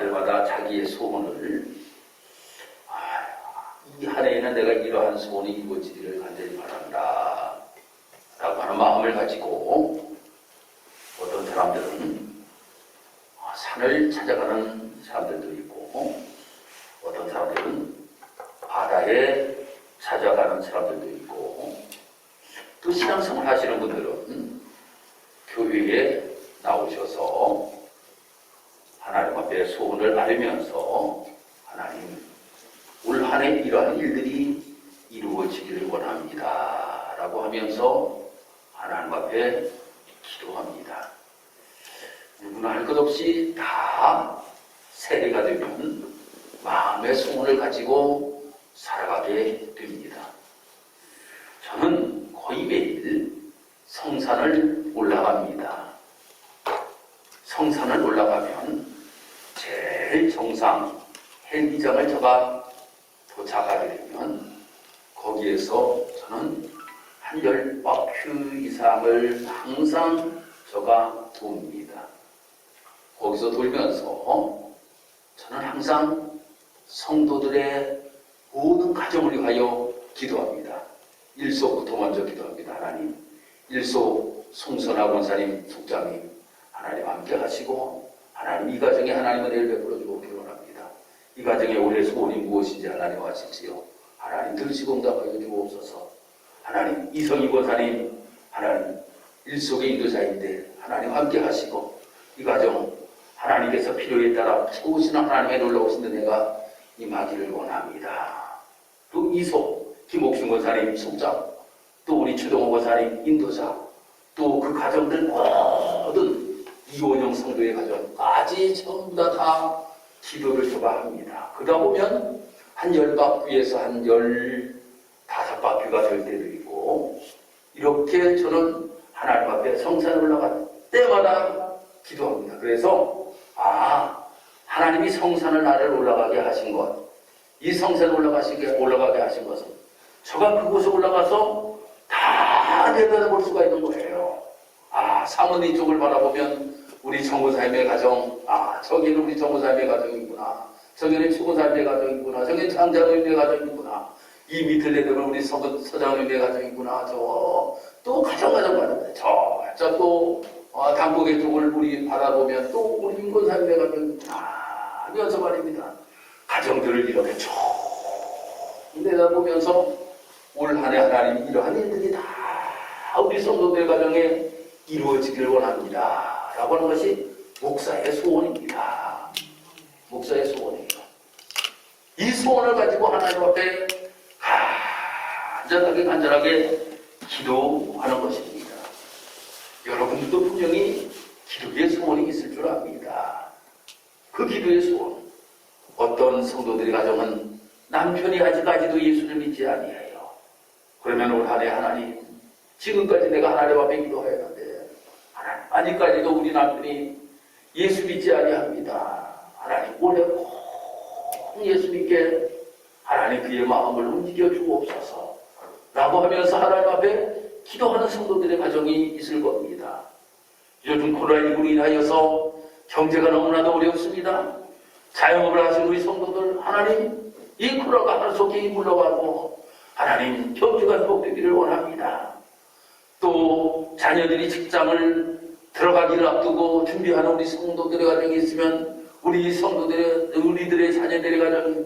사람들마다 자기의 소원을 이 한 해에는 내가 이러한 소원이 이루어지기를 간절히 바란다 라고 하는 마음을 가지고 어떤 사람들은 산을 찾아가는 사람들도 있고 어떤 사람들은 바다에 찾아가는 사람들도 있고 또 신앙생활 하시는 분들은 교회에 나오셔서 하나님 앞에 소원을 아뢰면서 하나님 올 한 해 이러한 일들이 이루어지기를 원합니다 라고 하면서 하나님 앞에 기도합니다. 누구나 할 것 없이 다 세례가 되면 마음의 소원을 가지고 살아가게 됩니다. 저는 거의 매일 성산을 올라갑니다. 성산을 올라가면 제일 정상 헬기장을 제가 도착하게 되면 거기에서 저는 한 10바퀴 이상을 항상 제가 돕니다. 거기서 돌면서 저는 항상 성도들의 모든 가정을 위하여 기도합니다. 일소부터 먼저 기도합니다. 하나님, 일소 송선아 권사님, 속장님 하나님 함께 하시고 하나님 이 가정에 하나님의 은혜를 베풀어 주고 기원합니다. 이 가정의 올해 소원이 무엇인지 하나님 아시지요. 하나님 들으시고 응답하여 주옵소서. 하나님 이성희 권사님 하나님 일속의 인도자인데 하나님 함께 하시고 이 가정 하나님께서 필요에 따라 좋으신 하나님의 놀라우신 은혜가 임하기를 원합니다. 또 이소 김옥순 권사님 속장 또 우리 최동호 권사님 인도자 또 그 가정들 모든 이원영 성도의 가정까지 전부 다 기도를 줘합니다. 그러다 보면 한 10바퀴에서 한 15바퀴가 될 때도 있고 이렇게 저는 하나님 앞에 성산에 올라갈 때마다 기도합니다. 그래서 하나님이 성산을 나를 올라가게 하신 것, 이 성산에 올라가게 하신 것은 제가 그곳에 올라가서 다 내려다볼 수가 있는 거예요. 사모님 쪽을 바라보면 우리 정보사님의 가정, 저기는 우리 정보사님의 가정이구나. 저기는 추구사님의 가정이구나. 저기는 장자님의 가정이구나. 이 밑을 내려면 우리 서장님의 가정이구나. 또 가정 가는데 저 또 당국의 쪽을 우리 바라보면 또 우리 윤건사님의 가정이구나. 하면서 말입니다. 가정들을 이렇게 쭉 내다보면서 올 한 해 하나님 이러한 일들이 다 우리 성도들 가정에 이루어지길 원합니다 라고 하는 것이 목사의 소원입니다. 목사의 소원이에요. 이 소원을 가지고 하나님 앞에 간절하게 기도하는 것입니다. 여러분들도 분명히 기도의 소원이 있을 줄 압니다. 그 기도의 소원, 어떤 성도들의 가정은 남편이 아직까지도 예수를 믿지 아니해요. 그러면 올 한 해 하나님, 지금까지 내가 하나님 앞에 기도하였는데 하나님 아직까지도 우리 남편이 예수 믿지 아니합니다. 하나님 올해 꼭 예수 믿게 하나님 그의 마음을 움직여 주옵소서 라고 하면서 하나님 앞에 기도하는 성도들의 가정이 있을 겁니다. 요즘 코로나19로 인하여서 경제가 너무나도 어렵습니다. 자영업을 하시는 우리 성도들 하나님 이 코로나가 하루속히 물러가고 하나님 경제가 회복되기를 원합니다. 또 자녀들이 직장을 들어가기를 앞두고 준비하는 우리 성도들의 가정이 있으면 우리들의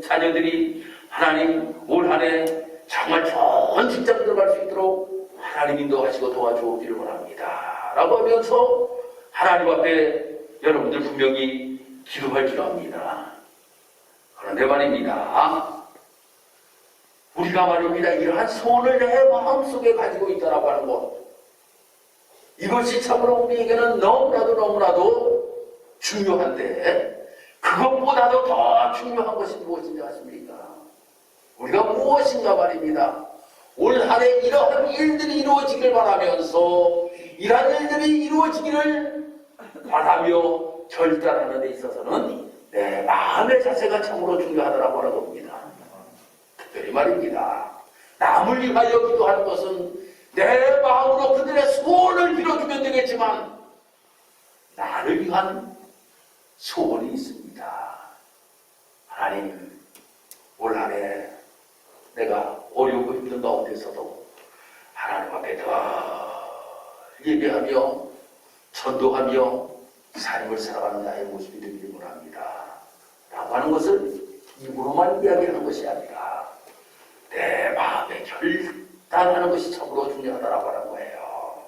자녀들이 하나님 올 한 해 정말 좋은 직장 들어갈 수 있도록 하나님 인도하시고 도와주기를 원합니다 라고 하면서 하나님 앞에 여러분들 분명히 기도할 줄 압니다. 그런데 말입니다, 우리가 말입니다 이러한 소원을 내 마음속에 가지고 있다라고 하는 것, 이것이 참으로 우리에게는 너무나도 중요한데 그것보다도 더 중요한 것이 무엇인지 아십니까? 우리가 무엇인가 말입니다. 올 한 해 이러한 일들이 이루어지길 바라면서 이러한 일들이 이루어지기를 바라며 결단하는 데 있어서는 내 마음의 자세가 참으로 중요하다고 하는 겁니다. 특별히 말입니다, 남을 위하여 기도하는 것은 내 마음으로 그들의 소원을 빌어주면 되겠지만 나를 위한 소원이 있습니다. 하나님, 올 한해 내가 어려우고 힘든 가운데서도 하나님 앞에 더 예배하며 전도하며 삶을 살아가는 나의 모습이 되기를 원합니다 라고 하는 것을 입으로만 이야기하는 것이 아니라 내 마음에 결단하는 것이 참으로 중요하다라고 하는 거예요.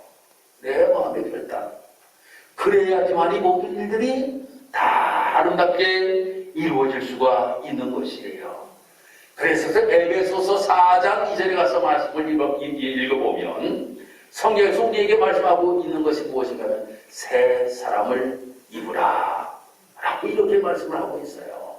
내 마음의 결단. 그래야지만 이 모든 일들이 다 아름답게 이루어질 수가 있는 것이에요. 그래서 에베소서 4장 2절에 가서 말씀을 읽어보면 성경에서 우리에게 말씀하고 있는 것이 무엇인가 하면 새 사람을 입으라 라고 이렇게 말씀을 하고 있어요.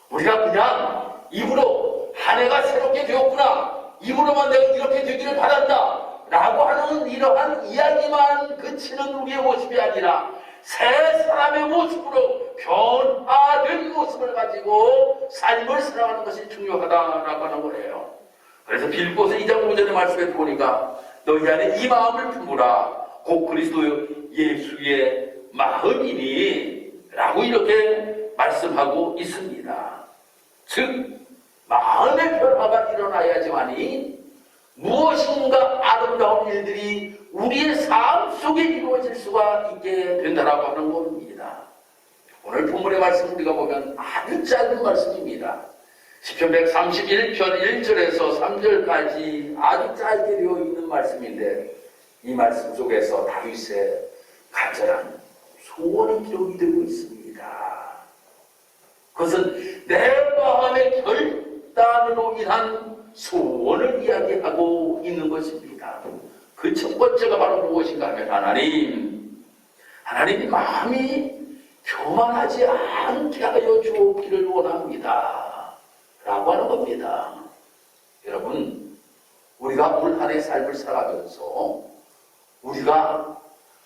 우리가 그냥 입으로 한 해가 새롭게 되었구나, 입으로만 내가 이렇게 되기를 바란다 라고 하는 이러한 이야기만 그치는 우리의 모습이 아니라 새 사람의 모습으로 변화된 모습을 가지고 삶을 살아가는 것이 중요하다라고 하는 거예요. 그래서 빌립보서 2장 5절의 말씀에 보니까 너희 안에 이 마음을 품으라 곧 그리스도 예수의 마음이니 라고 이렇게 말씀하고 있습니다. 즉 마음의 변화가 일어나야지만이 무엇인가 아름다운 일들이 우리의 삶 속에 이루어질 수가 있게 된다라고 하는 겁니다. 오늘 본문의 말씀 우리가 보면 아주 짧은 말씀입니다. 시편 131편 1절에서 3절까지 아주 짧게 되어 있는 말씀인데 이 말씀 속에서 다윗의 간절한 소원이 기록이 되고 있습니다. 그것은 내 마음의 결단으로 인한 소원을 이야기하고 있는 것입니다. 그 첫 번째가 바로 무엇인가 하면 하나님이 마음이 교만하지 않게 하여 주옵기를 원합니다 라고 하는 겁니다. 여러분, 우리가 올 한해 삶을 살아가면서 우리가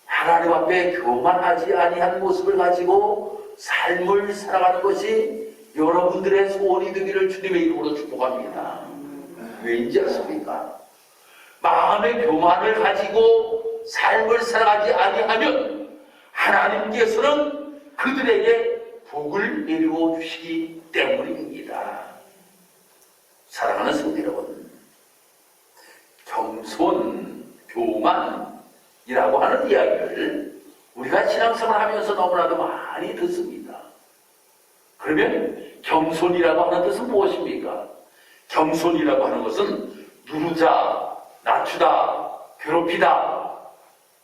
하나님 앞에 교만하지 아니한 모습을 가지고 삶을 살아가는 것이 여러분들의 소원이 되기를 주님의 이름으로 축복합니다. 왜인지 아십니까? 마음의 교만을 가지고 삶을 살아가지 아니하면 하나님께서는 그들에게 복을 내려 주시기 때문입니다. 사랑하는 성도 여러분, 겸손, 교만이라고 하는 이야기를 우리가 신앙생활을 하면서 너무나도 많이 듣습니다. 그러면 겸손이라고 하는 뜻은 무엇입니까? 겸손이라고 하는 것은 누르자, 낮추다, 괴롭히다,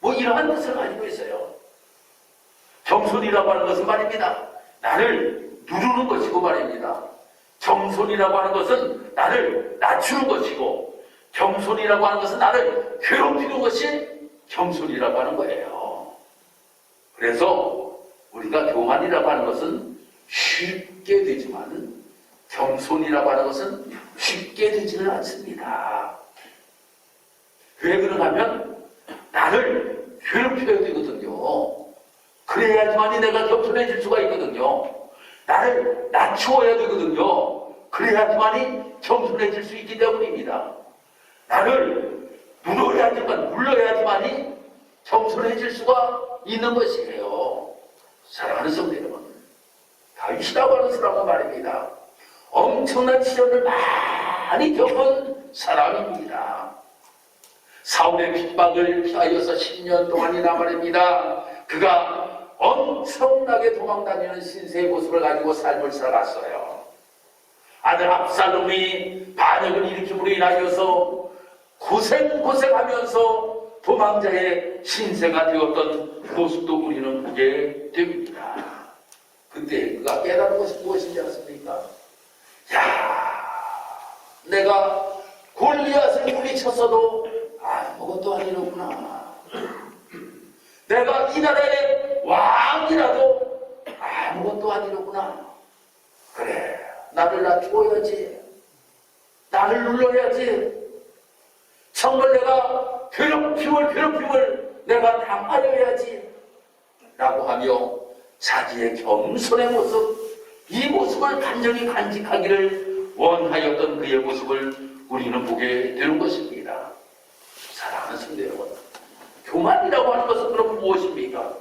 뭐 이러한 뜻을 가지고 있어요. 겸손이라고 하는 것은 말입니다, 나를 누르는 것이고 말입니다. 겸손이라고 하는 것은 나를 낮추는 것이고, 겸손이라고 하는 것은 나를 괴롭히는 것이 겸손이라고 하는 거예요. 그래서 우리가 교만이라고 하는 것은 쉽게 되지만 겸손이라고 하는 것은 쉽게 되지는 않습니다. 왜 그런가 하면 나를 괴롭혀야 되거든요. 그래야지만이 내가 겸손해질 수가 있거든요. 나를 낮추어야 되거든요. 그래야지만이 겸손해질 수 있기 때문입니다. 나를 물러야지만이 겸손해질 수가 있는 것이에요. 사랑하는 성도 여러분, 다윗이라고 하는 사람은 말입니다, 엄청난 시련을 많이 겪은 사람입니다. 사울의 핍박을 피하여서 10년 동안이나 말입니다, 그가 엄청나게 도망다니는 신세의 모습을 가지고 삶을 살아갔어요. 아들 압살롬이 반역을 일으킴으로 인하여서 고생하면서 도망자의 신세가 되었던 모습도 우리는 보게 됩니다. 그때 그가 깨달은 것이 무엇인지 아십니까? 내가 골리앗을 물리쳤어도 아무것도 아니로구나. 내가 이 나라의 왕이라도 아무것도 아니로구나. 그래, 나를 낮추어야지, 나를 눌러야지, 정말 내가 괴롭힘을 내가 당하여야지 라고 하며 자기의 겸손의 모습, 이 모습을 간절히 간직하기를 원하였던 그의 모습을 우리는 보게 되는 것입니다. 사랑하는 성도 여러분, 교만이라고 하는 것은 그럼 무엇입니까?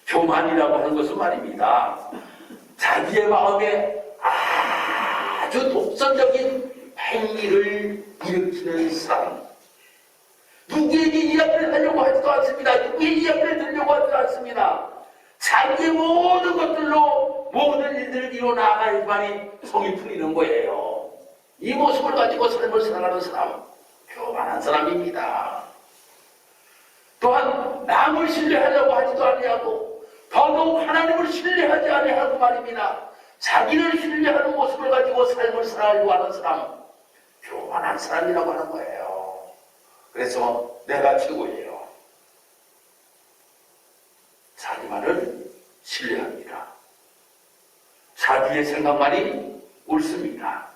교만이라고 하는 것은 말입니다, 자기의 마음에 아주 독선적인 행위를 일으키는 사람, 누구에게 이야기를 하려고 하지도 않습니다. 누구의 이야기를 들려고 하지도 않습니다. 자기의 모든 것들로 모든 일들을 이뤄나가야지만이 성이 풀리는 거예요. 이 모습을 가지고 삶을 살아가는 사람, 교만한 사람입니다. 또한 남을 신뢰하려고 하지도 아니하고 더더욱 하나님을 신뢰하지 아니하고 말입니다. 자기를 신뢰하는 모습을 가지고 삶을 살아가려고 하는 사람, 교만한 사람이라고 하는 거예요. 그래서 내가 최고예요. 자기만을 신뢰합니다. 자기의 생각만이 옳습니다.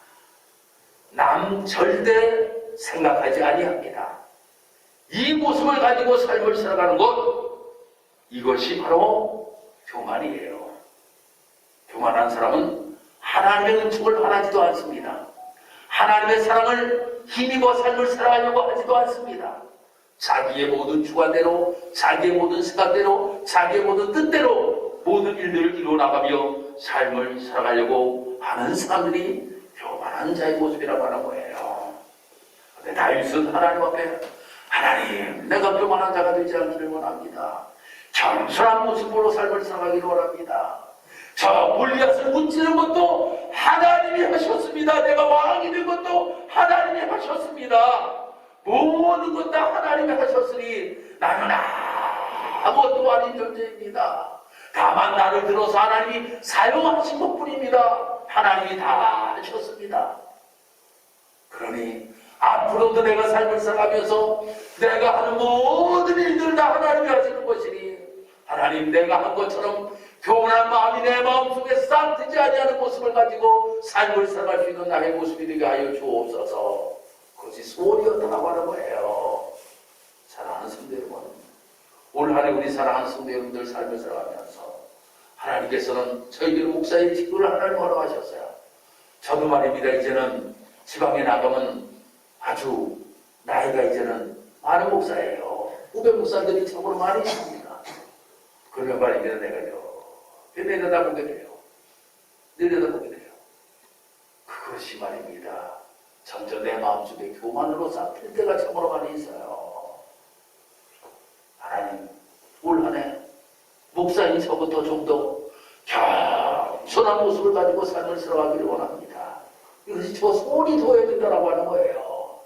남 절대 생각하지 아니합니다. 이 모습을 가지고 삶을 살아가는 것, 이것이 바로 교만이에요. 교만한 사람은 하나님의 은총을 바라지도 않습니다. 하나님의 사랑을 힘입어 삶을 살아가려고 하지도 않습니다. 자기의 모든 주관대로, 자기의 모든 생각대로, 자기의 모든 뜻대로 모든 일들을 이루어나가며 삶을 살아가려고 하는 사람들이 교만한 자의 모습이라고 하는 거예요. 근데 다윗은 하나님 앞에, 하나님, 내가 교만한 자가 되지 않기를 원합니다. 겸손한 모습으로 삶을 살아가기를 원합니다. 저 골리앗을 무찌는 것도 하나님이 하셨습니다. 내가 왕이 된 것도 하나님이 하셨습니다. 모든 것 다 하나님이 하셨으니 나는 아무것도 아닌 존재입니다. 다만 나를 들어서 하나님이 사용하신 것뿐입니다. 하나님이 다 하셨습니다. 그러니 앞으로도 내가 삶을 살아가면서 내가 하는 모든 일들을 다 하나님이 하시는 것이니 하나님, 내가 한 것처럼 교만한 마음이 내 마음속에 싹 트지 아니하는 모습을 가지고 삶을 살아갈 수 있는 나의 모습이 되게 하여 주옵소서. 그것이 소원이었다고 하는 거예요. 사랑하는 성도 여러분, 올 한해 우리 사랑하는 성도 여러분들 삶을 살아가면서 하나님께서는 저희들 목사의 직분을 하나님 허락하셨어요. 저도 말입니다. 이제는 지방에 나가면 아주 나이가 이제는 많은 목사예요. 후배 목사들이 참으로 많이 있습니다. 그러면 말입니다. 내가요, 내려다보게 돼요. 내려다보게 돼요. 그것이 말입니다. 점점 내 마음속에 교만으로 쌓일 때가 참으로 많이 있어요. 하나님, 올 한해 목사인 저부터 좀 더 겸손한 모습을 가지고 삶을 살아가기를 원합니다. 이것이 저 소원이 되어야 된다고 하는 거예요.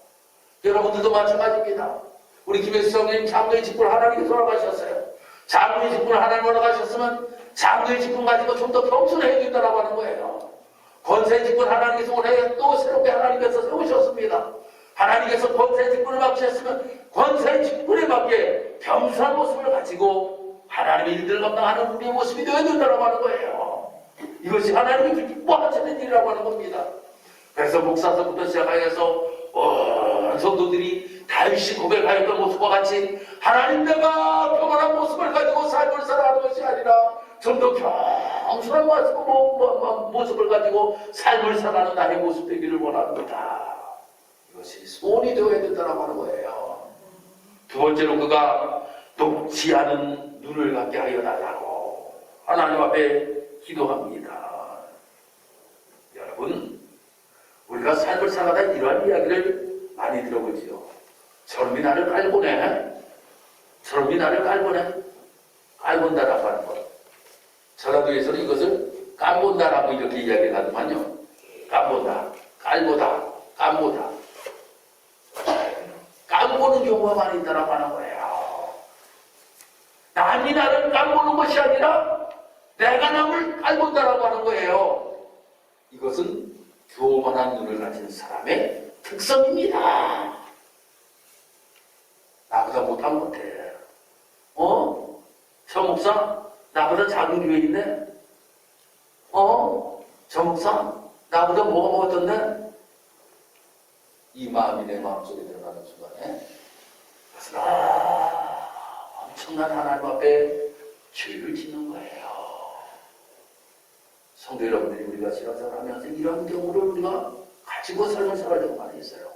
여러분들도 마찬가지입니다. 우리 김혜수 성님 장로의 직분을 하나님께서 허락하셨어요. 장로의 직분을 하나님 허락하셨으면 장로의 직분 가지고 좀 더 겸손해야 된다고 하는 거예요. 권세의 직분 하나님께서 올해 또 새롭게 하나님께서 세우셨습니다. 하나님께서 권세의 직분을 맡으셨으면 권세의 직분에 맞게 겸손한 모습을 가지고 하나님의 일들을 감당하는 우리의 모습이 되어야 된다고 하는 거예요. 이것이 하나님이 기뻐하시는 일이라고 하는 겁니다. 그래서 목사서부터 시작하여서 성도들이 다윗이 고백하였던 모습과 같이 하나님, 내가 교만한 모습을 가지고 삶을 살아가는 것이 아니라 좀 더 겸손한 모습을 가지고 삶을 살아가는 나의 모습 되기를 원합니다. 이것이 소원이 되어야 된다고 하는 거예요. 두 번째로 그가 녹지 않은 눈을 갖게 하여 달라고 하나님 앞에 기도합니다. 여러분, 우리가 삶을 살아가다 이러한 이야기를 많이 들어보지요. 저놈이 나를 깔보네. 저놈이 나를 깔보네. 깔본다라고 하는 것. 전라도에서는 이것을 깜본다라고 이렇게 이야기를 하더만요. 깜본다, 깔보다, 깜보다. 깜보는 경우가 많이 있다라고 하는 거예요. 남이 나를 깜보는 것이 아니라 내가 남을 깔본다라고 하는 거예요. 이것은 교만한 눈을 가진 사람의 특성입니다. 나보다 못한 것 같아. 저 목사 나보다 작은 교회 있네. 저 목사 나보다 뭐가 먹었던데. 이 마음이 내 마음속에 들어가는 순간에 그것은 엄청난 하나님 앞에 죄를 짓는 거예요. 성도 여러분들이 우리가 신앙생활을 하면서 이런 경우를 우리가 가지고 삶을 살아가는 경우가 많이 있어요.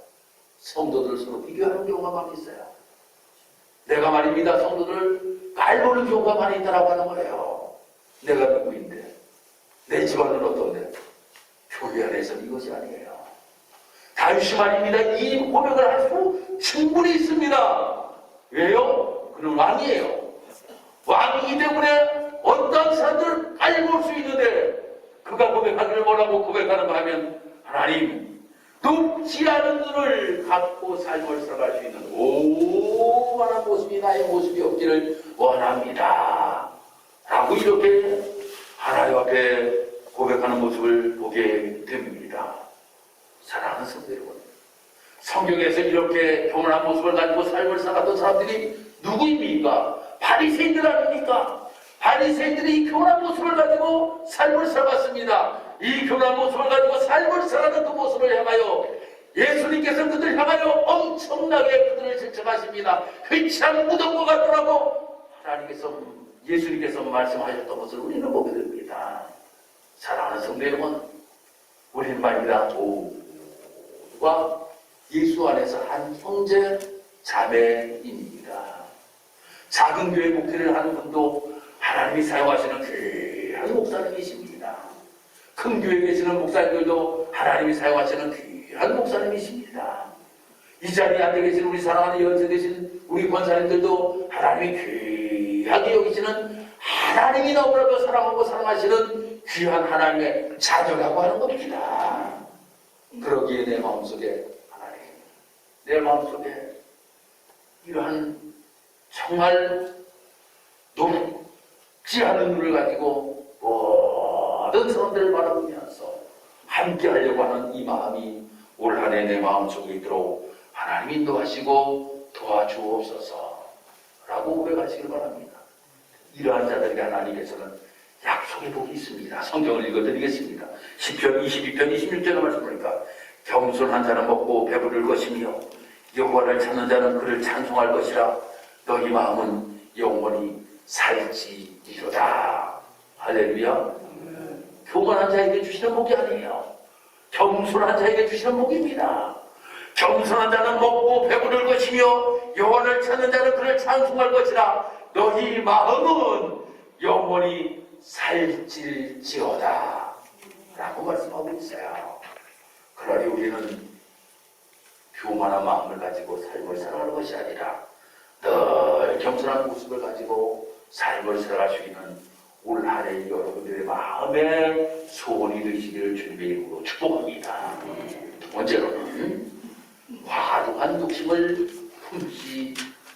성도들 서로 비교하는 경우가 많이 있어요. 내가 말입니다. 성도들을 깔보는 경우가 많이 있다라고 하는 거예요. 내가 누구인데? 내 집안은 어떤데? 교회 안에서는 이것이 아니에요. 다윗이 말입니다. 이 고백을 할 수 충분히 있습니다. 왜요? 그는 왕이에요. 왕이기 때문에 어떤 사람들을 빨리 볼 수 있는데, 그가 고백하기를 뭐라고 고백하는가 하면, 하나님, 눕지 않은 눈을 갖고 삶을 살아갈 수 있는 오만한 모습이 나의 모습이 없기를 원합니다. 라고 이렇게 하나님 앞에 고백하는 모습을 보게 됩니다. 사랑하는 성도 여러분, 성경에서 이렇게 교만한 모습을 가지고 삶을 살았던 사람들이 누구입니까? 바리새인들 아닙니까? 바리새인들이 이 교만한 모습을 가지고 삶을 살았습니다. 이 교만한 모습을 가지고 삶을 살아가는 그 모습을 향하여 예수님께서 그들을 향하여 엄청나게 그들을 질책하십니다. 휘치한 무덤과 같더라고 예수님께서 말씀하셨던 것을 우리는 보게 됩니다. 사랑하는 성도 여러분, 우리는 말입니다. 모두가 예수 안에서 한 형제 자매입니다. 작은 교회 목회를 하는 분도 하나님이 사용하시는 귀한 목사님이십니다. 큰 교회에 계시는 목사님들도 하나님이 사용하시는 귀한 목사님이십니다. 이 자리에 앉아 계신 우리 사랑하는 연세 되신 우리 권사님들도 하나님이 귀하게 여기시는, 하나님이 너무나도 사랑하고 사랑하시는 귀한 하나님의 자녀라고 하는 겁니다. 그러기에 내 마음속에 하나님, 내 마음속에 이러한 정말 높지 않은 눈을 가지고 모든 사람들을 바라보면서 함께 하려고 하는 이 마음이 올 한 해 내 마음속에 있도록 하나님 인도하시고 도와주옵소서 라고 고백하시길 바랍니다. 이러한 자들에게 하나님께서는 약속의 복이 있습니다. 성경을 읽어드리겠습니다. 시편 22편 26절의 말씀 보니까 겸손한 자는 먹고 배부를 것이며 여호와를 찾는 자는 그를 찬송할 것이라. 너희 마음은 영원히 살지이로다. 할렐루야. 교만한 자에게 주시는 복이 아니에요. 겸손한 자에게 주시는 복입니다. 겸손한 자는 먹고 배부를 것이며 여호와를 찾는 자는 그를 찬송할 것이라. 너희 마음은 영원히 살질지어다 라고 말씀하고 있어요. 그러니 우리는 교만한 마음을 가지고 삶을 살아가는 것이 아니라 늘 겸손한 모습을 가지고 삶을 살아갈 수 있는 올 한 해 여러분들의 마음의 소원이 되시기를 주님의 이름으로 축복합니다. 두 번째로는 과도한 욕심을 품지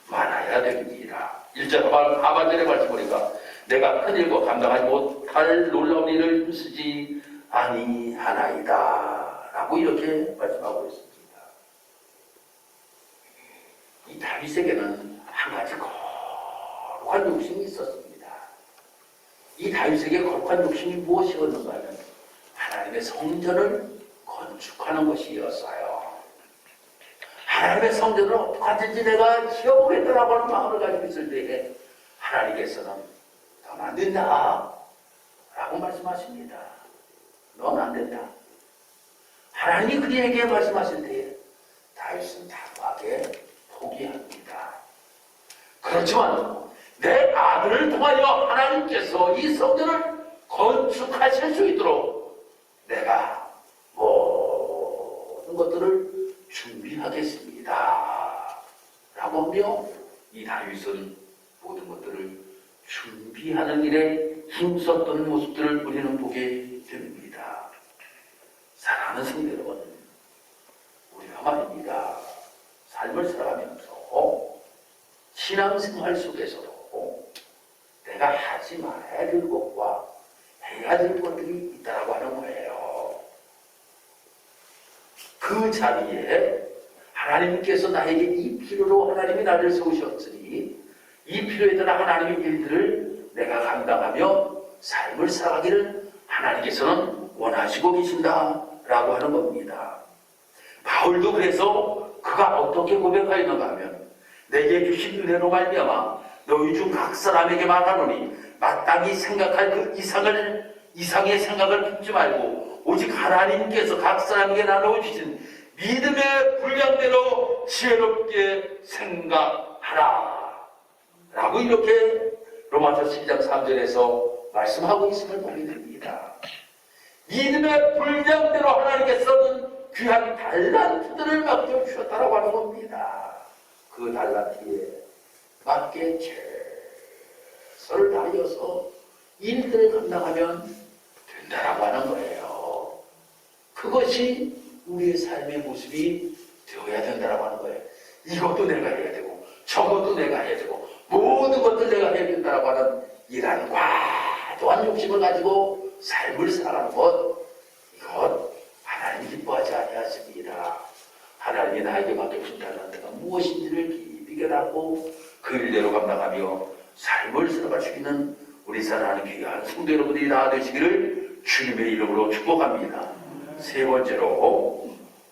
말아야 됩니다. 1절 하반절의 말씀 보니까 내가 큰 일과 감당하지 못할 놀라운 일을 힘쓰지 아니하나이다 라고 이렇게 말씀하고 있습니다. 이 다윗에게는 한 가지 거룩한 욕심이 있었습니다. 이 다윗에게 거룩한 욕심이 무엇이었는가 하면 하나님의 성전을 건축하는 것이었어요. 하나님의 성전을 어떻게 하든지 내가 지어보겠다라고 하는 마음을 가지고 있을 때에 하나님께서는 넌 안 된다 라고 말씀하십니다. 넌 안 된다. 하나님이 그에게 말씀하실 때에 다윗은 단호하게 포기합니다. 그렇지만 내 아들을 통하여 하나님께서 이 성전을 건축하실 수 있도록 내가 모든 것들을 준비하겠습니다 라고 하며 이 다윗은 모든 것들을 준비하는 일에 힘썼던 모습들을 우리는 보게 됩니다. 사랑하는 성도 여러분, 우리가 말입니다. 삶을 살아가면서 신앙생활 속에서도 내가 하지 말아야 될 것과 해야 될 것들이 있다고 하는 거예요. 그 자리에 하나님께서 나에게 이 필요로 하나님이 나를 세우셨으니 이 필요에 따라 하나님의 일들을 내가 감당하며 삶을 살아가기를 하나님께서는 원하시고 계신다라고 하는 겁니다. 바울도 그래서 그가 어떻게 고백하였는가 하면 내게 주신 은혜로 말미암아 너희 중 각 사람에게 말하노니 마땅히 생각할 그 이상의 생각을 품지 말고 오직 하나님께서 각 사람에게 나눠주신 믿음의 분량대로 지혜롭게 생각하라 라고 이렇게 로마서 12장 3절에서 말씀하고 있음을 보게 됩니다. 믿음의 우리의 분량대로 하나님께서는 귀한 달란트들을 맡겨주셨다라고 하는 겁니다. 그 달란트에 맞게 최선을 다하여서 일들을 감당하면 된다라고 하는 거예요. 그것이 우리의 삶의 모습이 되어야 된다라고 하는 거예요. 이것도 내가 해야 되고 저것도 내가 해야 되고 모든 것들 내가 해야 된다라고 하는 이러한 과도한 욕심을 가지고 삶을 살아가는 것, 이것 하나님 기뻐하지 아니하십니다. 하나님이 나에게 맡겨주신 달란트가 무엇인지를 깊이 깨닫고 그 일대로 감당하며 삶을 살아갈 수 있는 우리 사랑하는 귀한 성도 여러분들이 다 되시기를 주님의 이름으로 축복합니다. 세 번째로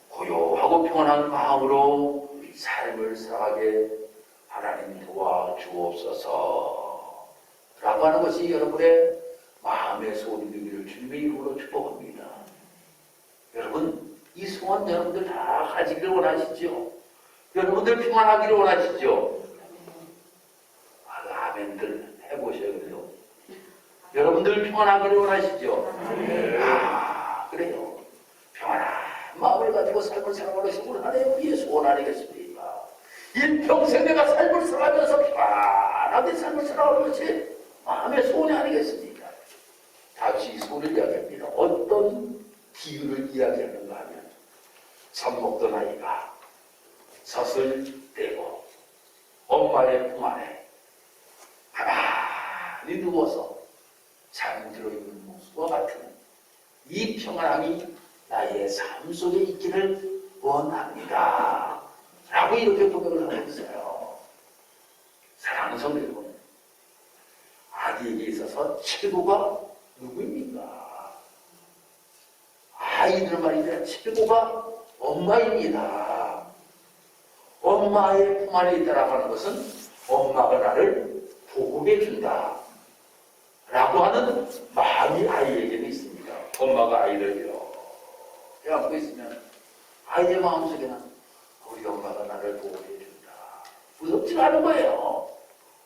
고요하고 평안한 마음으로 삶을 살아가게 하나님 도와주옵소서 라고 하는 것이 여러분의 마음의 소원이 되기를 주님의 이름으로 축복합니다. 여러분, 이 소원 여러분들 다 가지기를 원하시죠? 여러분들 평안하기를 원하시죠? 아멘들 해보셔야 돼요. 여러분들 평안하기를 원하시죠? 그래요. 평안한 마음을 가지고 삶을 살아가는 것이 우리 하나님의 소원 아니겠습니까? 일평생 내가 삶을 살아가면서 평안하게 삶을 살아가는 것이 마음의 소원이 아니겠습니까? 다시 이 소원을 이야기합니다. 어떤 비유를 이야기하는가 하면 젖 먹던 아이가 젖을 떼고 엄마의 품 안에 가만히 누워서 잠들어 있는 모습과 같은 이 평안함이 나의 삶 속에 있기를 원합니다. 라고 이렇게 고백을 하고 있어요. 사랑하는 성도 여러분, 아기에게 있어서 최고가 누구입니까? 아이들 말이죠. 최고가 엄마입니다. 엄마의 품 안에 있다라고 하는 것은 엄마가 나를 보호해 준다 라고 하는 마음이 아이에게는 있습니다. 엄마가 아이를 이렇게 안고 있으면 아이의 마음속에는 우리 엄마가 나를 보호해 준다. 무섭지 않은 거예요.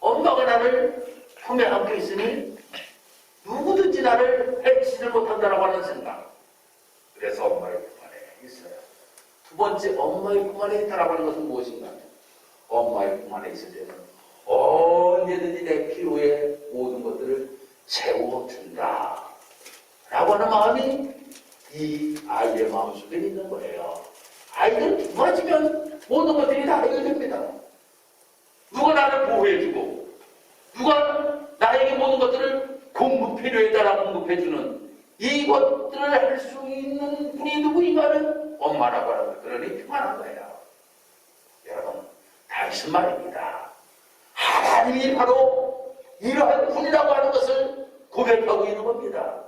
엄마가 나를 품에 안고 있으니 누구든지 나를 해치지 못한다라고 하는 생각. 그래서 엄마의 품 안에 있어요. 두 번째, 엄마의 품 안에 있다라고 하는 것은 무엇인가 하면 엄마의 품 안에 있을 때는 언제든지 내 필요에 모든 것들을 채워준다 라고 하는 마음이 이 아이의 마음속에 있는 거예요. 아이들은 부러지면 모든 것들이 다 해결됩니다. 누가 나를 보호해주고 누가 나에게 모든 것들을 필요에 따라 공급해주는 이것들을 할 수 있는 분이 누구인가 하면 엄마라고 하는 거예요. 그러니 평안한 거예요. 여러분, 당신 말입니다. 하나님이 바로 이러한 분이라고 하는 것을 고백하고 있는 겁니다.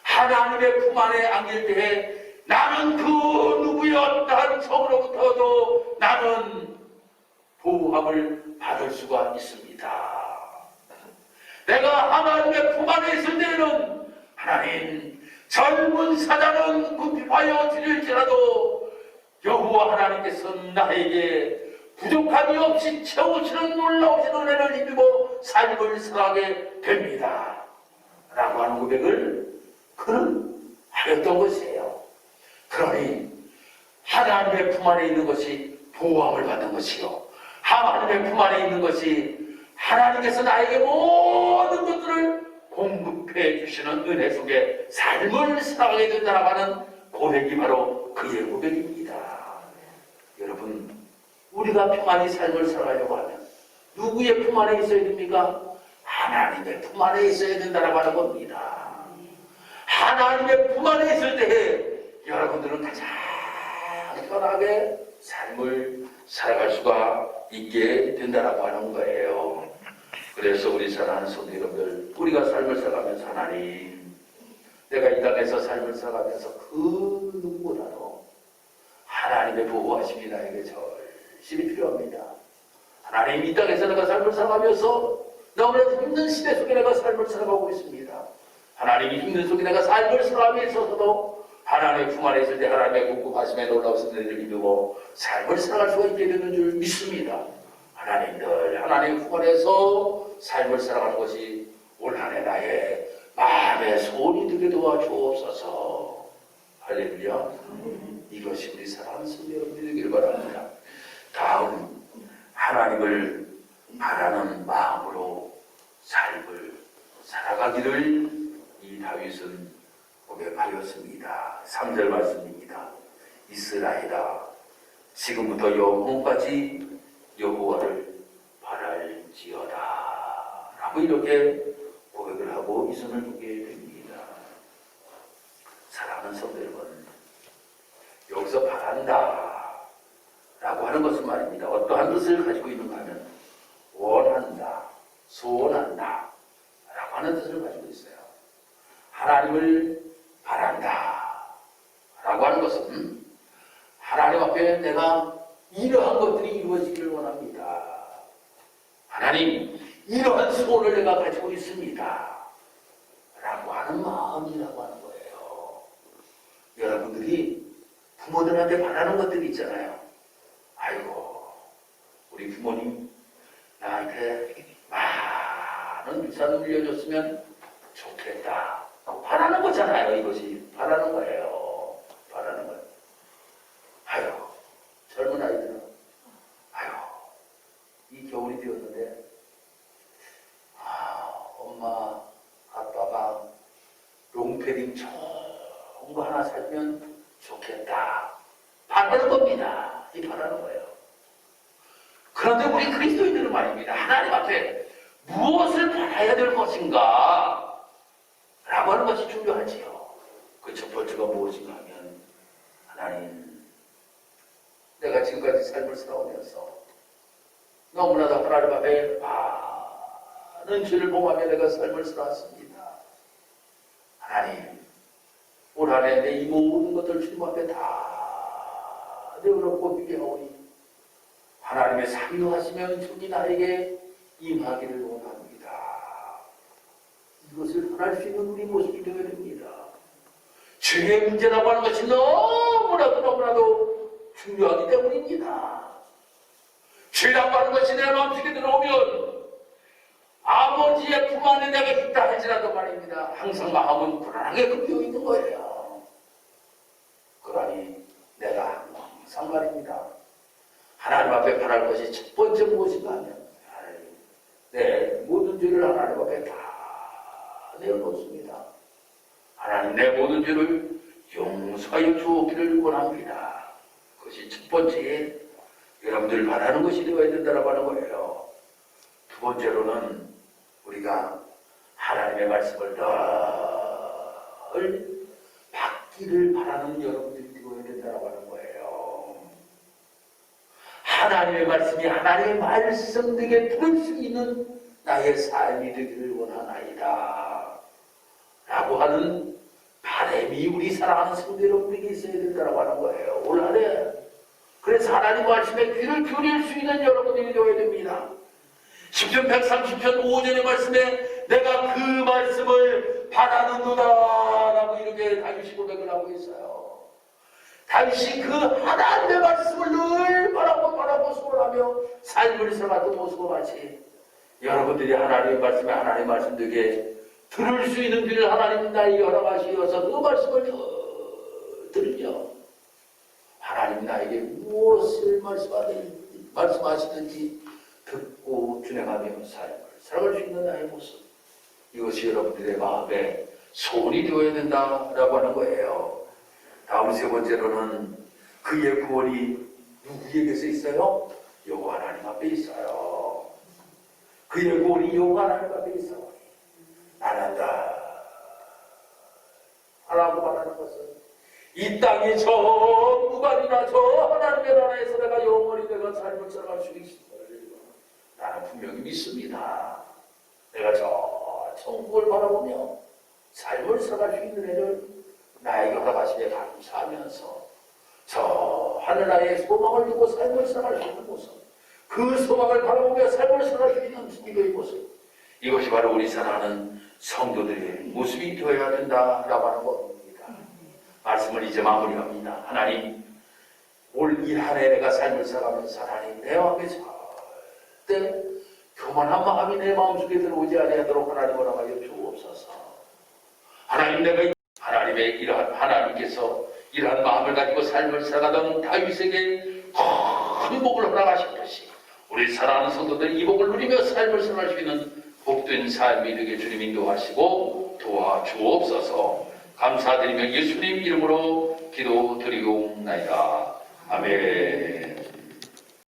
하나님의 품 안에 안길 때에 나는 그 누구의 어떠한 적으로부터도 나는 보호함을 받을 수가 있습니다. 내가 하나님의 품 안에 있을 때는 하나님 젊은 사자는 굽히하여 드릴지라도 여호와 하나님께서는 나에게 부족함이 없이 채우시는 놀라우신 은혜를 입히고 삶을 살아가게 됩니다 라고 하는 고백을 그는 하였던 것이에요. 그러니 하나님의 품 안에 있는 것이 보호함을 받는 것이요, 하나님의 품 안에 있는 것이 하나님께서 나에게 모든 것들을 공급해 주시는 은혜 속에 삶을 살아가게 된다고 하는 고백이 바로 그의 고백입니다. 여러분, 우리가 평안히 삶을 살아가려고 하면 누구의 품 안에 있어야 됩니까? 하나님의 품 안에 있어야 된다고 하는 겁니다. 하나님의 품 안에 있을 때에 여러분들은 가장 편하게 삶을 살아갈 수가 있게 된다고 하는 거예요. 그래서 우리 사랑하는 성도 여러분들, 우리가 삶을 살아가면서 하나님, 내가 이 땅에서 삶을 살아가면서 그 누구보다도 하나님의 보호하심이 나에게 절실히 필요합니다. 하나님, 이 땅에서 내가 삶을 살아가면서 너무나 힘든 시대 속에 내가 삶을 살아가고 있습니다. 하나님이 힘든 속에 내가 삶을 살아감에 있어서도 하나님의 품 안에 있을 때 하나님의 공급하심에 놀라우신 은혜를 입고 삶을 살아갈 수가 있게 되는 줄 믿습니다. 하나님, 늘 하나님의 품 안에서 삶을 살아가는 것이 올 한 해 나의 마음의 소원이 되게 도와주옵소서. 할렐루야. 이것이 우리 사랑하는 성도 여러분이 되길 바랍니다. 다음, 하나님을 바라는 마음으로 삶을 살아가기를 이 다윗은 고백하였습니다. 3절 말씀입니다. 이스라엘아, 지금부터 영원까지 여호와를 바랄지어다 라고 이렇게 고백을 하고 이 손을 두게 됩니다. 사랑하는 성도 여러분, 여기서 바란다 라고 하는 것은 말입니다. 어떠한 뜻을 가지고 있는가 하면 원한다, 소원한다 라고 하는 뜻을 가지고 있어요. 하나님을 바란다 라고 하는 것은 하나님 앞에 내가 이러한 것들이 이루어지기를 원합니다. 하나님, 이러한 소원을 내가 가지고 있습니다 라고 하는 마음이라고 하는 거예요. 여러분들이 부모들한테 바라는 것들이 있잖아요. 아이고, 우리 부모님 나한테 많은 유산을 물려줬으면 좋겠다. 바라는 거잖아요. 이것이 바라는 거예요. 바라는 거예요. 아유, 젊은 아이들은 아유, 이 겨울이 되었는데 엄마, 아빠가 롱패딩 좋은 거 하나 사주면 좋겠다. 바라는 겁니다. 이 바라는 거예요. 그런데 우리 그리스도인들은 말입니다. 하나님 앞에 무엇을 바라야 될 것인가 라고 하는 것이 중요하지요. 그 첫 번째가 무엇인가 하면 하나님, 내가 지금까지 삶을 살아오면서 너무나도 하나님 앞에 많은 죄를 범하며 내가 삶을 살아왔습니다. 하나님, 올 한 해 내 이 모든 것들 주님 앞에 다 내어놓고 비교하오니 하나님의 상유하시면 주님 나에게 임하기를 원합니다. 이것을 전할 수 있는 우리 모습이 되어야 됩니다. 죄의 문제라고 하는 것이 너무나도 중요하기 때문입니다. 죄라고 하는 것이 내 마음속에 들어오면 아버지의 품 안에 내가 있다 할지라도 말입니다. 항상 마음은 불안하게 끓여 있는 거예요. 그러니 내가 항상 말입니다. 하나님 앞에 바랄 것이 첫 번째 무엇인가 하면 하나님, 내 모든 죄를 하나님 앞에 다 내어놓습니다. 하나님, 내 모든 죄를 용서하여 주옵기를 원합니다. 그것이 첫 번째 여러분들 바라는 것이 되어야 된다고 하는 거예요. 두 번째로는 우리가 하나님의 말씀을 늘 받기를 바라는 여러분들이 되어야 된다고 하는 거예요. 하나님의 말씀이 하나님의 말씀되게 들을 수 있는 나의 삶이 되기를 원하나이다 라고 하는 바람이 우리 사랑하는 성도 여러분에게 있어야 된다고 하는 거예요. 올 한 해 그래서 하나님 말씀에 귀를 기울일 수 있는 여러분들이 되어야 됩니다. 10편 130편 5절의 말씀에 내가 그 말씀을 바라는도다 라고 이렇게 다윗이 고백을 하고 있어요. 다윗이 그 하나님의 말씀을 늘 바라고 소원하며 삶을 살아가던 모습과 같이 여러분들이 하나님의 말씀에 하나님의 말씀되게 들을 수 있는 길을 하나님 나에게 허락하시어서 그 말씀을 들으며 하나님 나에게 무엇을 말씀하시는지 듣고 준행하며 삶을 살아갈 수 있는 나의 모습, 이것이 여러분들의 마음에 소원이 되어야 된다라고 하는 거예요. 다음 세 번째로는 그의 구원이 누구에게서 있어요? 여호와 하나님 앞에 있어요. 그의 구원이 여호와 하나님 앞에 있어요. 나란다 하라고 말하는 것은 이 땅의 전부간이나 저 하나님의 나라에서 내가 영원히 내가 삶을 살아갈 수 있음을 나는 분명히 믿습니다. 내가 저 천국을 바라보며 삶을 살아갈 수 있는 애를 나에게 허락하시에 감사하면서 저 하늘나라의 소망을 두고 삶을 살아갈 수 있는 모습, 그 소망을 바라보며 삶을 살아갈 수 있는 이의 모습, 이것이 바로 우리 사랑하는 성도들의 모습이 되어야 된다라고 하는 겁니다. 말씀을 이제 마무리합니다. 하나님, 올 이 한 해 내가 삶을 살아가면서 하나님 내 마음에 절대 교만한 마음이 내 마음속에 들어오지 아니하도록 하나님 허락하여 주옵소서. 하나님, 내가 하나님의 이러한 하나님께서 삶을 살아가던 다윗에게 큰 복을 허락하셨듯이 우리 사랑하는 성도들 이 복을 누리며 삶을 살아갈 수 있는 복된 삶이 되게 주님 인도하시고 도와주옵소서. 감사드리며 예수님 이름으로 기도드리옵나이다. 아멘.